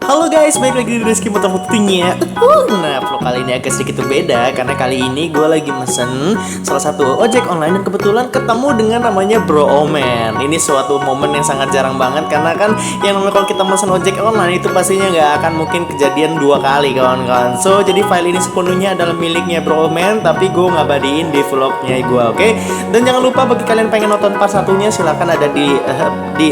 Halo guys, balik lagi di Rizky Motor Waktunya. Nah, vlog kali ini agak sedikit berbeda karena kali ini gue lagi mesen salah satu ojek online dan kebetulan ketemu dengan namanya Bro Omen. Ini suatu momen yang sangat jarang banget karena kan yang namanya kalau kita mesen ojek online itu pastinya nggak akan mungkin kejadian dua kali kawan-kawan. So, jadi file ini sepenuhnya adalah miliknya Bro Omen, tapi gue ngabadiin di vlognya gue, oke? Dan jangan lupa bagi kalian pengen nonton part satunya silahkan ada di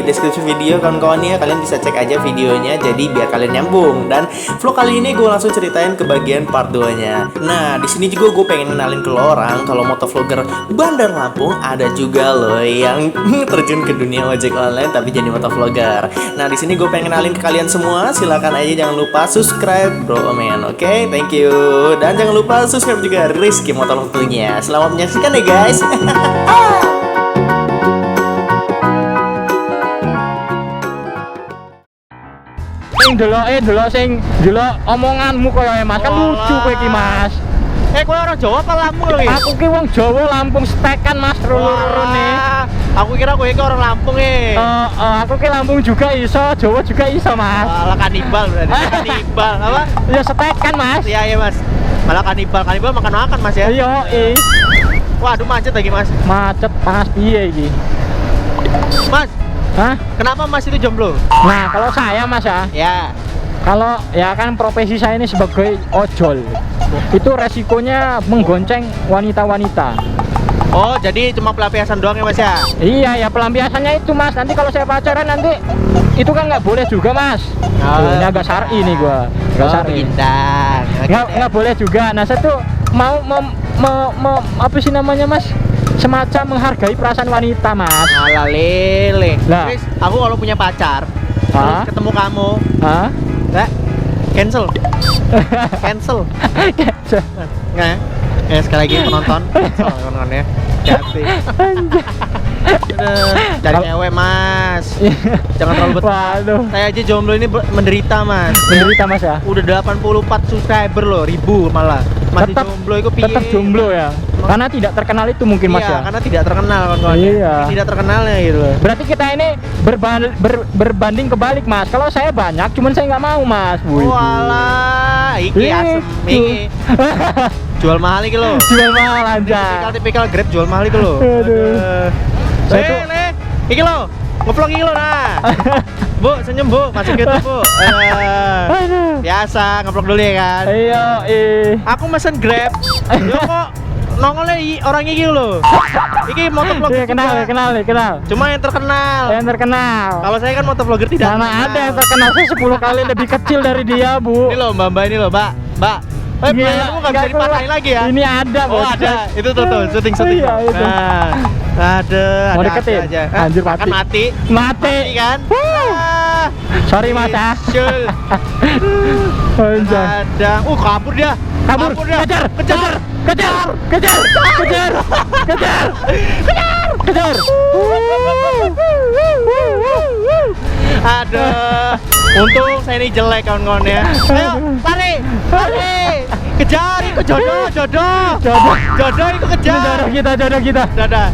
deskripsi video kawan-kawan ya. Kalian bisa cek aja videonya jadi biar kalian nyambung. Dan vlog kali ini gue langsung ceritain ke bagian part 2 nya. Nah, di sini juga gue pengen kenalin ke lo orang kalau motovlogger Bandar Lampung ada juga loh yang terjun ke dunia ojek online tapi jadi motovlogger. Nah, di sini gue pengen kenalin ke kalian semua. Silakan aja jangan lupa subscribe Bro Omen, oke? Thank you. Dan jangan lupa subscribe juga Rizky Motor Waktunya. Selamat menyaksikan ya guys. Sing delok omonganmu koyo Mas. Kan lucu kowe iki, Mas. Kowe orang Jawa apa Lampung lho iki? Aku ki wong Jawa Lampung stekan Mas loro-lorone. Aku kira kowe iki orang Lampung Aku ki Lampung juga iso, Jawa juga iso, Mas. Malah kanibal berarti. Kanibal apa? Ya stekan, Mas. Iya Mas. Malah kanibal makan Mas ya. Iya, Waduh macet lagi Mas. Macet Mas piye iki? Mas, Hah? kenapa Mas itu jomblo? Nah, kalau saya Mas Ya. kalau ya kan profesi saya ini sebagai ojol. Itu resikonya menggonceng wanita-wanita. Oh, jadi cuma pelampiasan doang ya Mas ya? Iya ya, pelampiasannya itu Mas. Nanti kalau saya pacaran nanti itu kan nggak boleh juga Mas. Ini agak syar'i nih gua. Agak syar'i. Bintang. Nggak boleh juga. Nah, saya tuh mau apa sih namanya Mas? Semacam menghargai perasaan wanita Mas. Alah lele. Lah. Chris, aku kalau punya pacar, Hah? terus ketemu kamu, Hah? cancel. Cancel. Nggak ya? Ya sekali lagi penonton ya. Hati. Cari cewek Mas. Jangan terlalu betul. Waduh. Saya aja jomblo ini menderita Mas. Menderita Mas ya? Udah 84 subscriber loh, ribu malah. Masih jomblo itu piye? Tetap jomblo ya. Karena tidak terkenal itu mungkin Mas Iya, ya. karena tidak terkenal kawan-kawan. Iya. Tidak terkenalnya gitu loh. Berarti kita ini berbanding kebalik Mas. Kalau saya banyak, cuman saya nggak mau Mas. Wih. Walah, iki asem iki. Jual mahal iki loh. Jual mahal aja. Tipikal Grab jual mahal itu loh. Aduh. Saya tuh- iki loh. Ngevlog iki loh nah. Bu, senyum Bu, masuk YouTube Bu. Aduh. Biasa ngevlog dulu ya kan. Iya, Aku mesen Grab. Yo kok nongolnya orang iki loh. Iki motovlogger. Iya, kenal. Cuma yang terkenal. Yang terkenal. Kalau saya kan motovlogger tidak. Mana terkenal. ada yang terkenal, saya 10 kali lebih kecil dari dia, Bu. Ini loh Mbak ini loh, Mbak. Iya, Kamu nggak bisa dipatahin lagi ya? Ini ada, Oh Bos. ada, itu tuh syuting. Iya, itu. Nah, ada. Mau ada deketin? aja. Anjir, Kan mati. mati Mati. kan? Sorry Mas ya. Syul. Anjay. Ada. Kabur dia. Kabur. dia. Kejar. Ada. Untung saya ini jelek kawan-kawan ya. Ayo, lari. Kejar, ikut jodoh. Jodoh ikut kejar. Jodoh kita. Dadah.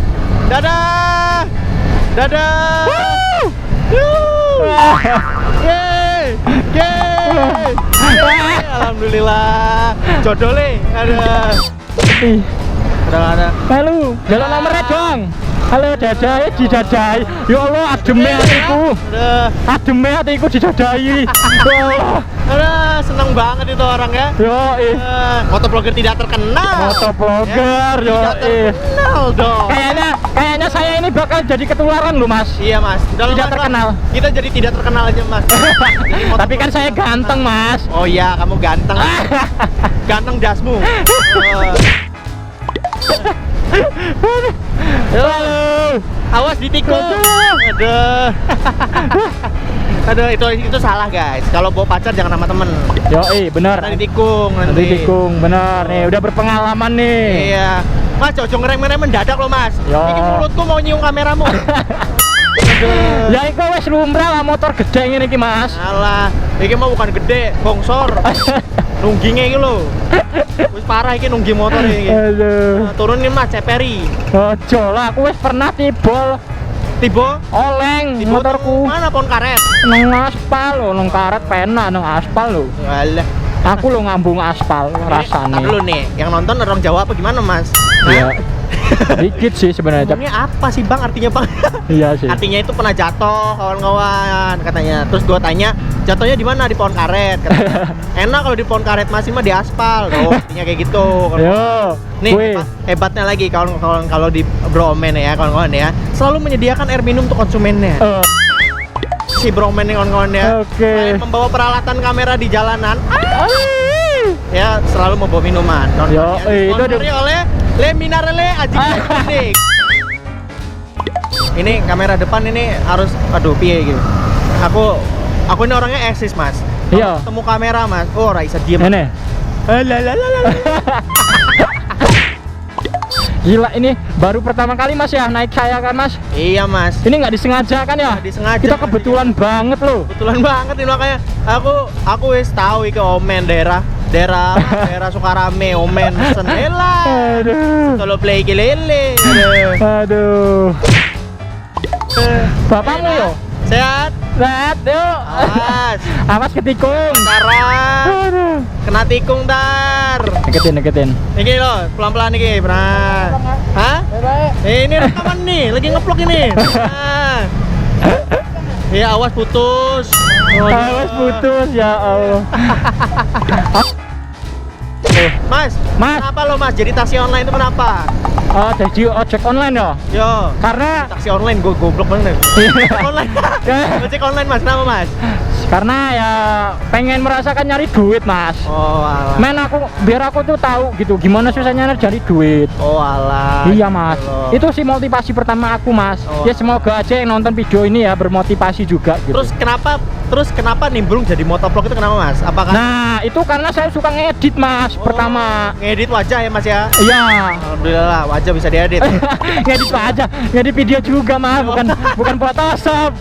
Yeay. Alhamdulillah. Jodoh le. Ada. Halo, jalan nomornya dong. Halo dadai, didadai. Ya Allah, ademe hatiku. Ademe hatiku didadai. Ya Allah. Aduh, seneng banget itu orang ya. Yo, Motovlogger tidak terkenal. motovlogger, yo. Tidak terkenal dong. Kayaknya saya ini bakal jadi ketularan loh, Mas. Iya Mas. Dalam Tidak rangka terkenal. Kita jadi tidak terkenal aja Mas. Tapi kan saya ganteng, Mas. Oh iya, kamu ganteng. Ganteng dasmu. Halo. Awas ditikung. Aduh. Aduh, itu salah guys. Kalau bawa pacar jangan sama temen. Yo, bener. Nanti ditikung Nanti tikung, bener nih. Udah berpengalaman nih. Iya. Mas, cocok ngerem-ngerem mendadak loh Mas. Yo. Ini mulutku mau nyium kameramu. Aduh. Ya iku wis lumrah lah motor gede ngene iki, Mas. Alah, iki mah bukan gede, bongsor. Nungginge iki lho. Wis parah iki nunggi motor iki. Aduh. Nah, turun nih Mas, ceperi. Ojo lah, aku wis pernah tibol Tibo? Oleng Tibo motorku. mana pohon karet? Nang aspal lo, nang karet penak nang aspal lo. Walah. Aku lo ngambung aspal rasane. Lu nih, yang nonton orang Jawa apa gimana Mas? Iya. Dikit sih sebenarnya. Ini apa sih Bang artinya Bang? Iya sih. Artinya itu pernah jatuh kawan-kawan katanya. Terus gua tanya, jatuhnya di mana? Di pohon karet katanya. Enak kalau di pohon karet masih mah di aspal. Oh, artinya kayak gitu. Yo. Nih, Wih. hebatnya lagi kawan-kawan kalau di Bromen ya, kawan-kawan ya. Selalu menyediakan air minum untuk konsumennya. Si Bromen nih kawan-kawan ya. Oke. Selain membawa peralatan kamera di jalanan, ya selalu membawa minuman. Yo, itu Disponsori oleh Le Minerale Aji Klinik. Ini kamera depan ini harus, aduh piye gitu. Aku ini orangnya eksis Mas. Kalau Iya. ketemu kamera Mas, oh Raisa diem. Ini. Gila ini baru pertama kali Mas ya naik saya kan Mas. Iya Mas. Ini nggak disengaja kan ya? Nggak disengaja, Kita Mas. kebetulan banget loh. Kebetulan banget ini makanya aku wis tahu iki Omen daerah Sukarame Omen pesen elah. Aduh. Kalau play iki lele. Aduh. Bapakmu yo. Sehat? Lihat yuk. Awas. Awas ketikung. Sekarang Aduh. kena tikung dar. Deketin. Iki loh, pelan-pelan iki, benar. Hah? Ini rekaman nih, lagi ngeplok ini. Nah. Ya awas putus. Awas putus ya Allah. Mas, Mas. kenapa lo Mas jadi taksi online itu kenapa? Oh, jadi ojek online ya? Yo, Karena taksi online gue goblok banget. Online. Ojek online Mas, kenapa Mas? karena ya pengen merasakan nyari duit Mas. Oh alah. Men biar aku tuh tahu gitu gimana susahnya nyari duit. Oh alah. Iya Mas, gitu loh. itu sih motivasi pertama aku Mas. Oh. Ya semoga aja yang nonton video ini ya bermotivasi juga gitu. Terus kenapa nimbrung jadi motovlog itu kenapa Mas? Apakah Nah itu karena saya suka ngedit Mas pertama. ngedit wajah ya Mas ya? Iya. Alhamdulillah wajah bisa diedit. Ngedit apa aja, ngedit video juga Mas, bukan Photoshop.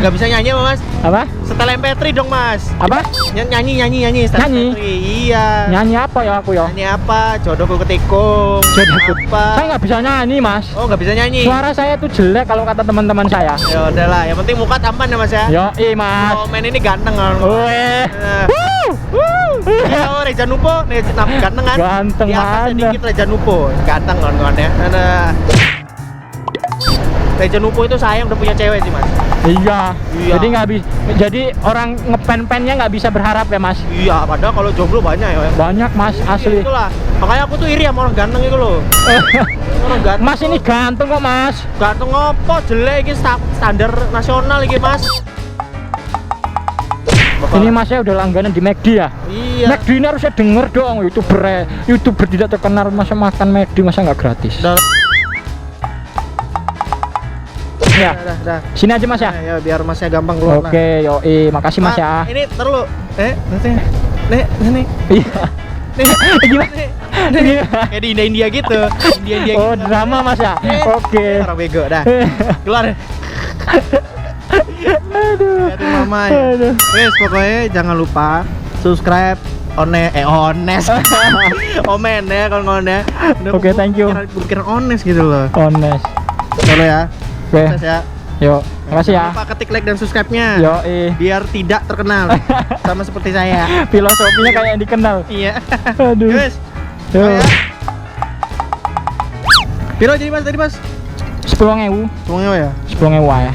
Gak bisa nyanyi apa Mas? Apa? Setel MP3 dong Mas. Apa? Nyanyi setel Nyanyi? MP3. Iya. Nyanyi apa ya aku ya? Nyanyi apa? Jodohku ketikung. Jodohku. Apa? Saya nggak bisa nyanyi Mas. Oh nggak bisa nyanyi. Suara saya tuh jelek kalau kata teman-teman saya. Ya udahlah, yang penting muka tampan ya Mas ya. Yo, Mas. Oh, men ini ganteng kan. Weh. Iya, oh, Reja Nupo, ganteng kan? Ganteng Di atasnya mana? dikit Reja Nupo, ganteng kawan-kawan ya. Nah. Reja Nupo itu sayang udah punya cewek sih Mas. Iya. Iya. Jadi nggak bisa. Jadi orang ngepen-pennya nggak bisa berharap ya Mas. Iya, padahal kalau jomblo banyak ya. Banyak Mas asli. Itulah, makanya aku tuh iri sama orang ganteng itu loh. Orang ganteng. Mas ini ganteng kok Mas. Ganteng ngopo jelek iki standar nasional iki Mas. Ini Masnya udah langganan di McD ya? Iya. McD ini harusnya denger dong YouTuber tidak terkenal masa makan McD masa nggak gratis. Udah, Ya, dah. sini aja Mas ya. Ya biar Masnya gampang keluar. Oke, yoi, makasih Mas ya. Ini terlalu. Nih. Iya. Gimana? Gimana? Kayak di India gitu. India Oh, gitu. drama Mas ya. Oke. Orang bego dah. Keluar. Aduh. Liatin mama ya. Aduh. Wes pokoknya jangan lupa subscribe Ones Omen ya kawan-kawan ya. Oke, thank you. Bukan Ones gitu loh. Honest. Solo ya. Oke. Sukses ya. Yuk, makasih ya. Jangan lupa ketik like dan subscribe-nya. Yoi. Biar tidak terkenal sama seperti saya. Filosofinya kayak yang dikenal. Iya. Aduh. Wes. Yo. Ya. Piro jadi Mas tadi Mas? 10.000. Tunggu ya. 10.000 ya.